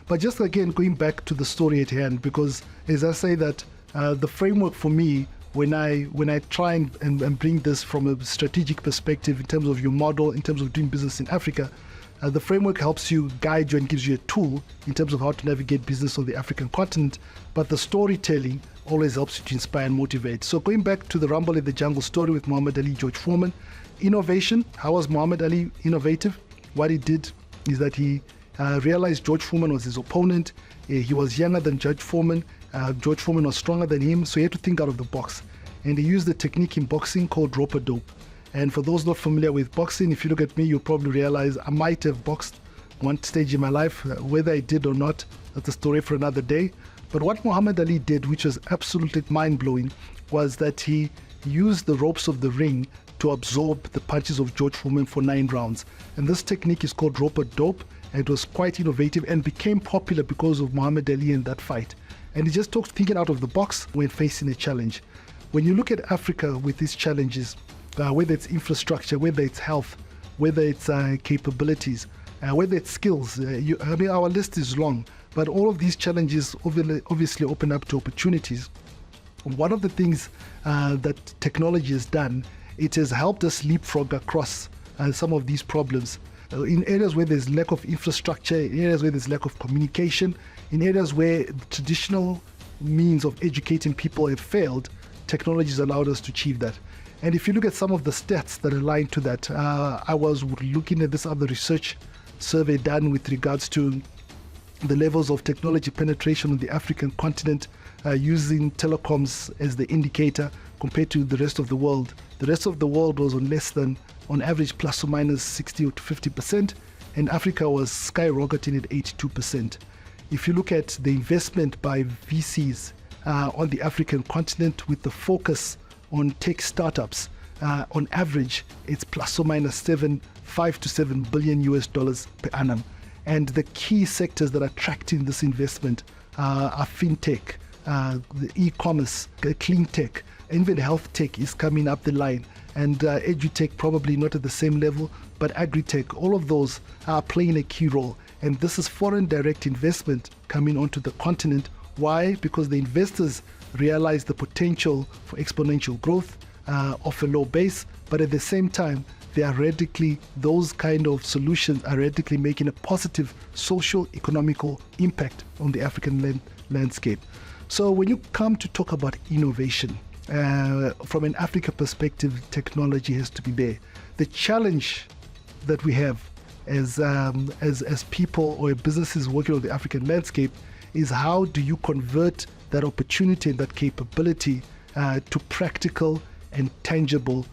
But just again, going back to the story at hand, because as I say that the framework for me, when I try and bring this from a strategic perspective in terms of your model, in terms of doing business in Africa, the framework helps you, guide you, and gives you a tool in terms of how to navigate business on the African continent. But the storytelling always helps you to inspire and motivate. So going back to the Rumble in the Jungle story with Muhammad Ali, George Foreman, innovation. How was Muhammad Ali innovative? What he did is that he realized George Foreman was his opponent. He was younger than George Foreman. George Foreman was stronger than him, so he had to think out of the box. And he used the technique in boxing called rope-a-dope. And for those not familiar with boxing, if you look at me, you'll probably realize I might have boxed one stage in my life. Whether I did or not, that's a story for another day. But what Muhammad Ali did, which was absolutely mind-blowing, was that he used the ropes of the ring to absorb the punches of George Foreman for 9 rounds. And this technique is called rope-a-dope, and it was quite innovative and became popular because of Muhammad Ali in that fight. And he just talks thinking out of the box when facing a challenge. When you look at Africa with these challenges, whether it's infrastructure, whether it's health, whether it's capabilities, whether it's skills, our list is long, but all of these challenges obviously open up to opportunities. One of the things that technology has done, it has helped us leapfrog across some of these problems. In areas where there's lack of infrastructure, in areas where there's lack of communication, in areas where traditional means of educating people have failed, technology has allowed us to achieve that. And if you look at some of the stats that align to that, I was looking at this other research survey done with regards to the levels of technology penetration on the African continent using telecoms as the indicator compared to the rest of the world. The rest of the world was on less than, on average, plus or minus 60 to 50%, and Africa was skyrocketing at 82%. If you look at the investment by VCs on the African continent with the focus on tech startups, on average, it's plus or minus 5 to 7 billion US dollars per annum. And the key sectors that are attracting this investment are fintech, the e-commerce, clean tech, even health tech is coming up the line, and edutech probably not at the same level, but agri-tech, all of those are playing a key role. And this is foreign direct investment coming onto the continent. Why? Because the investors realize the potential for exponential growth off a low base, but at the same time, those kind of solutions are radically making a positive social, economical impact on the African landscape. So when you come to talk about innovation, from an Africa perspective, technology has to be there. The challenge that we have as people or businesses working on the African landscape is how do you convert that opportunity and that capability to practical and tangible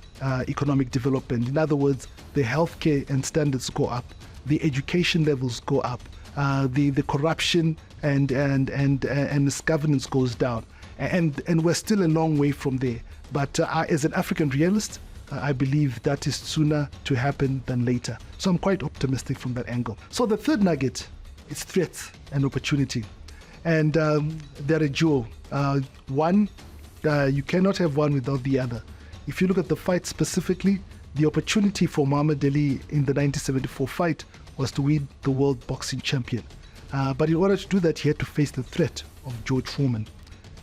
economic development. In other words, the healthcare and standards go up, the education levels go up, the corruption and misgovernance goes down, and we're still a long way from there. But as an African realist, I believe that is sooner to happen than later. So I'm quite optimistic from that angle. So the third nugget is threats and opportunity, and they're a duo. One, you cannot have one without the other. If you look at the fight specifically, the opportunity for Muhammad Ali in the 1974 fight was to win the world boxing champion. But in order to do that, he had to face the threat of George Foreman.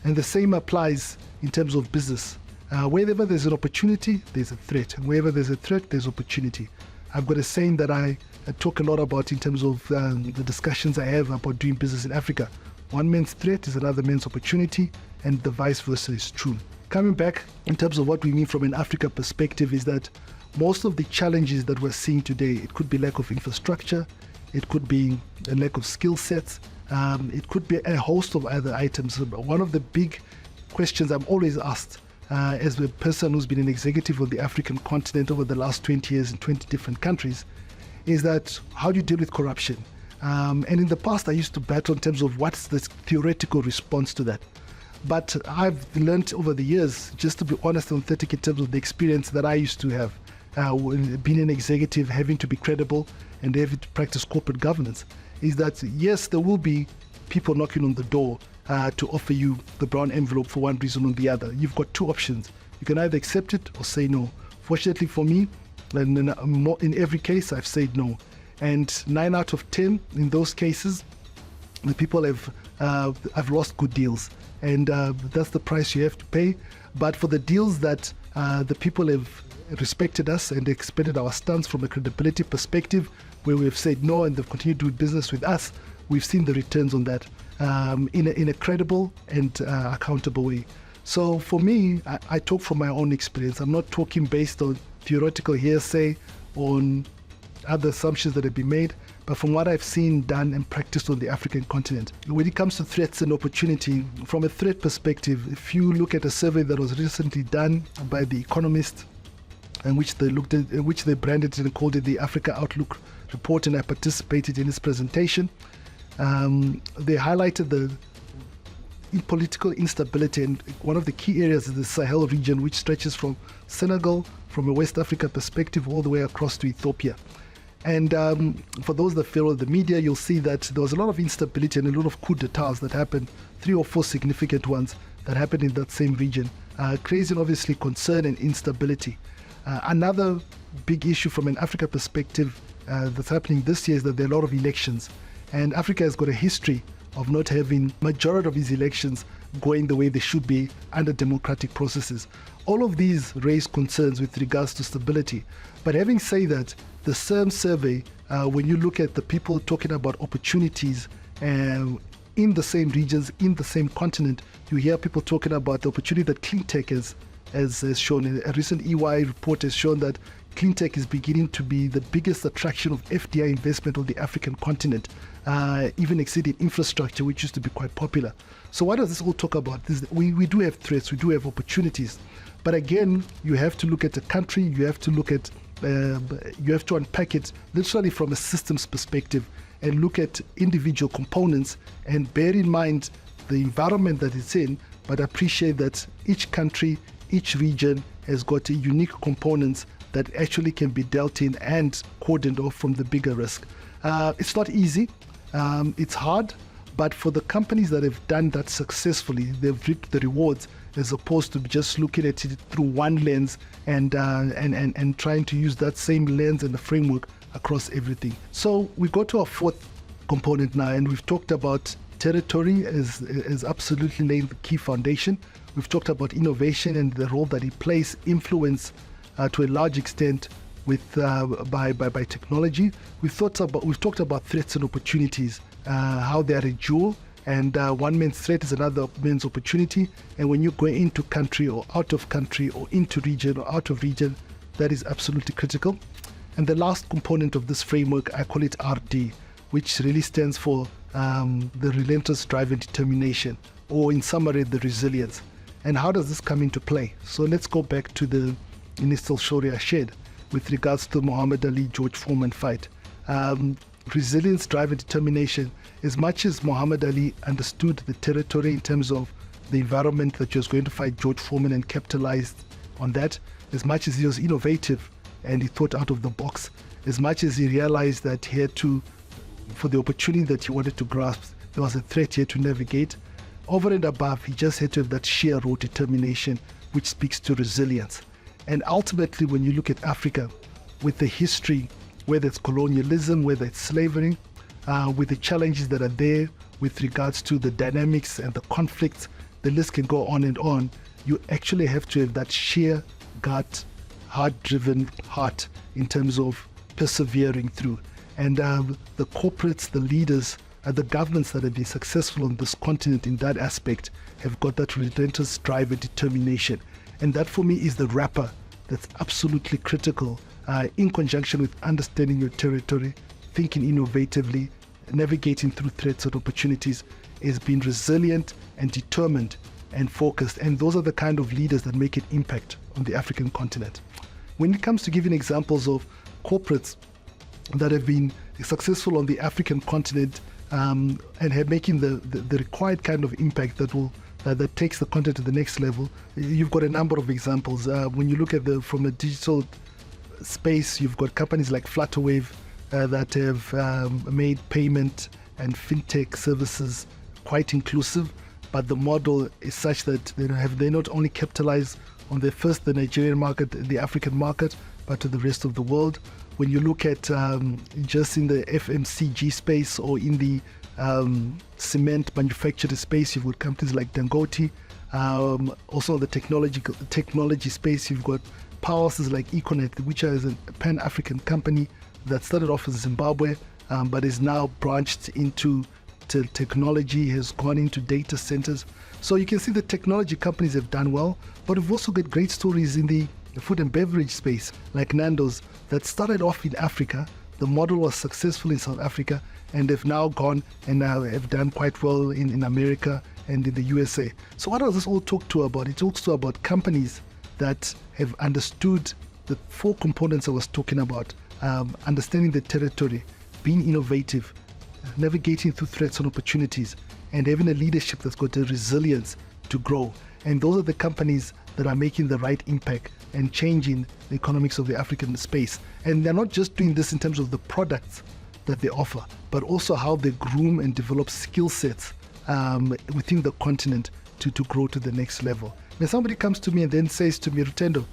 And the same applies in terms of business. Wherever there's an opportunity, there's a threat. And wherever there's a threat, there's opportunity. I've got a saying that I talk a lot about in terms of the discussions I have about doing business in Africa. One man's threat is another man's opportunity, and the vice versa is true. Coming back in terms of what we mean from an Africa perspective is that most of the challenges that we're seeing today, it could be lack of infrastructure, it could be a lack of skill sets, it could be a host of other items. One of the big questions I'm always asked as a person who's been an executive of the African continent over the last 20 years in 20 different countries is that how do you deal with corruption? And in the past, I used to battle in terms of what's the theoretical response to that. But I've learned over the years, just to be honest and authentic in terms of the experience that I used to have, being an executive, having to be credible and having to practice corporate governance, is that yes, there will be people knocking on the door to offer you the brown envelope for one reason or the other. You've got two options. You can either accept it or say no. Fortunately for me, in every case, I've said no. And 9 out of 10 in those cases, the people have lost good deals, and that's the price you have to pay. But for the deals that the people have respected us and expected our stance from a credibility perspective, where we have said no and they've continued to do business with us, we've seen the returns on that in a credible and accountable way. So for me, I talk from my own experience. I'm not talking based on theoretical hearsay, on other assumptions that have been made, but from what I've seen done and practiced on the African continent. When it comes to threats and opportunity, from a threat perspective, if you look at a survey that was recently done by The Economist, in which they branded it and called it the Africa Outlook Report, and I participated in this presentation, they highlighted the political instability, and one of the key areas is the Sahel region, which stretches from Senegal, from a West Africa perspective, all the way across to Ethiopia. And for those that follow the media, you'll see that there was a lot of instability and a lot of coup d'etats that happened, 3 or 4 significant ones that happened in that same region, creating obviously concern and instability. Another big issue from an Africa perspective that's happening this year is that there are a lot of elections, and Africa has got a history of not having majority of these elections going the way they should be under democratic processes. All of these raise concerns with regards to stability. But having said that, the same survey, when you look at the people talking about opportunities in the same regions, in the same continent, you hear people talking about the opportunity that clean tech has shown. A recent EY report has shown that clean tech is beginning to be the biggest attraction of FDI investment on the African continent, even exceeding infrastructure, which used to be quite popular. So what does this all talk about? We do have threats, we do have opportunities. But again, you have to look at the country, you have to look at, you have to unpack it literally from a systems perspective and look at individual components and bear in mind the environment that it's in, but appreciate that each country, each region has got a unique components that actually can be dealt in and cordoned off from the bigger risk. It's not easy, it's hard, but for the companies that have done that successfully, they've reaped the rewards, as opposed to just looking at it through one lens and trying to use that same lens and the framework across everything. So we go to our 4th component now, and we've talked about territory as absolutely laying the key foundation. We've talked about innovation and the role that it plays, influence to a large extent with by technology. We've talked about threats and opportunities, how they are a jewel, and one man's threat is another man's opportunity. And when you go into country or out of country or into region or out of region, that is absolutely critical. And the last component of this framework, I call it RD, which really stands for the relentless drive and determination, or in summary, the resilience. And how does this come into play? So let's go back to the initial story I shared with regards to the Muhammad Ali George Foreman fight. Resilience, drive and determination, as much as Muhammad Ali understood the territory in terms of the environment that he was going to fight George Foreman and capitalized on that, as much as he was innovative and he thought out of the box, as much as he realized that he had to, for the opportunity that he wanted to grasp, there was a threat he had to navigate. Over and above, he just had to have that sheer raw determination, which speaks to resilience. And ultimately, when you look at Africa, with the history, whether it's colonialism, whether it's slavery, with the challenges that are there with regards to the dynamics and the conflicts, the list can go on and on. You actually have to have that sheer gut, hard-driven heart in terms of persevering through. And the corporates, the leaders, the governments that have been successful on this continent in that aspect have got that relentless drive and determination. And that for me is the wrapper that's absolutely critical in conjunction with understanding your territory, thinking innovatively, navigating through threats and opportunities, is being resilient and determined and focused. And those are the kind of leaders that make an impact on the African continent. When it comes to giving examples of corporates that have been successful on the African continent and have making the required kind of impact that takes the content to the next level, you've got a number of examples. When you look at from a digital space, you've got companies like Flutterwave that have made payment and fintech services quite inclusive, but the model is such that they not only capitalize on the Nigerian market, the African market, but to the rest of the world. When you look at just in the FMCG space or in the cement manufacturing space, you've got companies like Dangote. Also the technology space, you've got powerhouses like Econet, which is a pan-African company that started off in Zimbabwe, but is now branched into technology, has gone into data centers. So you can see the technology companies have done well, but we've also got great stories in the food and beverage space, like Nando's, that started off in Africa. The model was successful in South Africa, and they've now gone and now have done quite well in America and in the USA. So what does this all talk to about? It talks to about companies that have understood the 4 components I was talking about, understanding the territory, being innovative, navigating through threats and opportunities, and having a leadership that's got the resilience to grow. And those are the companies that are making the right impact and changing the economics of the African space. And they're not just doing this in terms of the products that they offer, but also how they groom and develop skill sets within the continent to grow to the next level. When somebody comes to me and then says to me, Rutendo,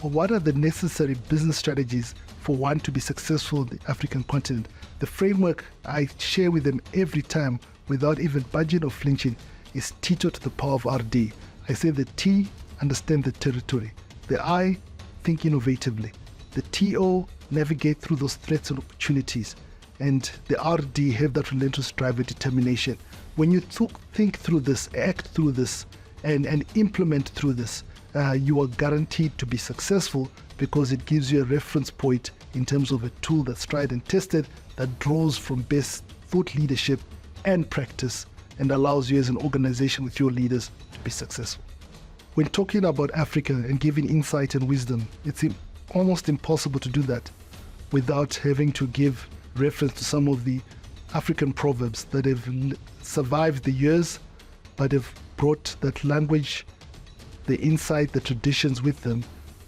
what are the necessary business strategies for one to be successful in the African continent? The framework I share with them every time, without even budging or flinching, is TITO to the power of RD. I say the T, understand the territory. The I, think innovatively. The TO, navigate through those threats and opportunities. And the RD, have that relentless drive and determination. When you think through this, act through this, and implement through this, you are guaranteed to be successful, because it gives you a reference point in terms of a tool that's tried and tested, that draws from best thought leadership and practice, and allows you as an organization with your leaders to be successful. When talking about Africa and giving insight and wisdom, it's almost impossible to do that without having to give reference to some of the African proverbs that have survived the years, but have brought that language, the insight, the traditions with them,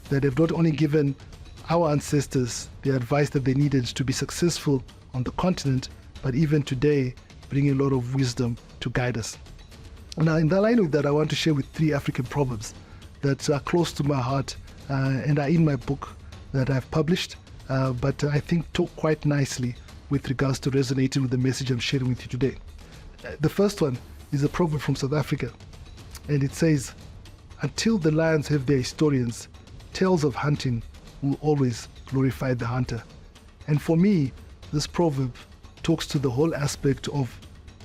that have not only given our ancestors the advice that they needed to be successful on the continent, but even today bringing a lot of wisdom to guide us. Now, in the line with that, I want to share with 3 African proverbs that are close to my heart and are in my book that I've published, but I think talk quite nicely with regards to resonating with the message I'm sharing with you today. The first one is a proverb from South Africa, and it says, "Until the lions have their historians, tales of hunting will always glorify the hunter." And for me, this proverb talks to the whole aspect of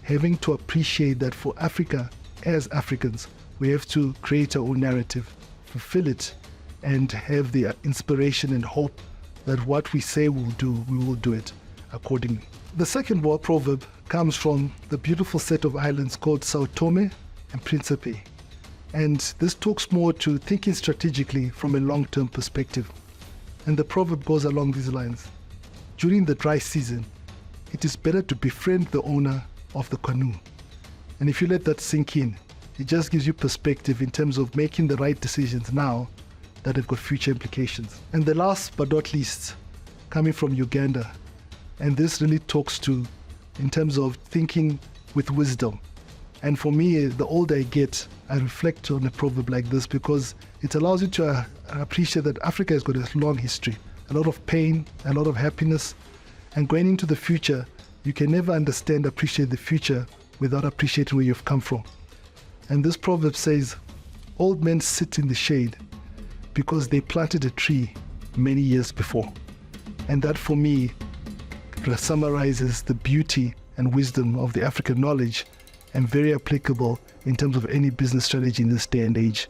having to appreciate that for Africa, as Africans, we have to create our own narrative, fulfill it, and have the inspiration and hope that what we say we'll do, we will do it accordingly. The second proverb comes from the beautiful set of islands called Sao Tome and Principe. And this talks more to thinking strategically from a long-term perspective. And the proverb goes along these lines. During the dry season, it is better to befriend the owner of the canoe. And if you let that sink in, it just gives you perspective in terms of making the right decisions now that have got future implications. And the last but not least, coming from Uganda, and this really talks to in terms of thinking with wisdom. And for me, the older I get, I reflect on a proverb like this, because it allows you to appreciate that Africa has got a long history, a lot of pain, a lot of happiness. And going into the future, you can never appreciate the future without appreciating where you've come from. And this proverb says, old men sit in the shade because they planted a tree many years before. And that for me summarizes the beauty and wisdom of the African knowledge, and very applicable in terms of any business strategy in this day and age.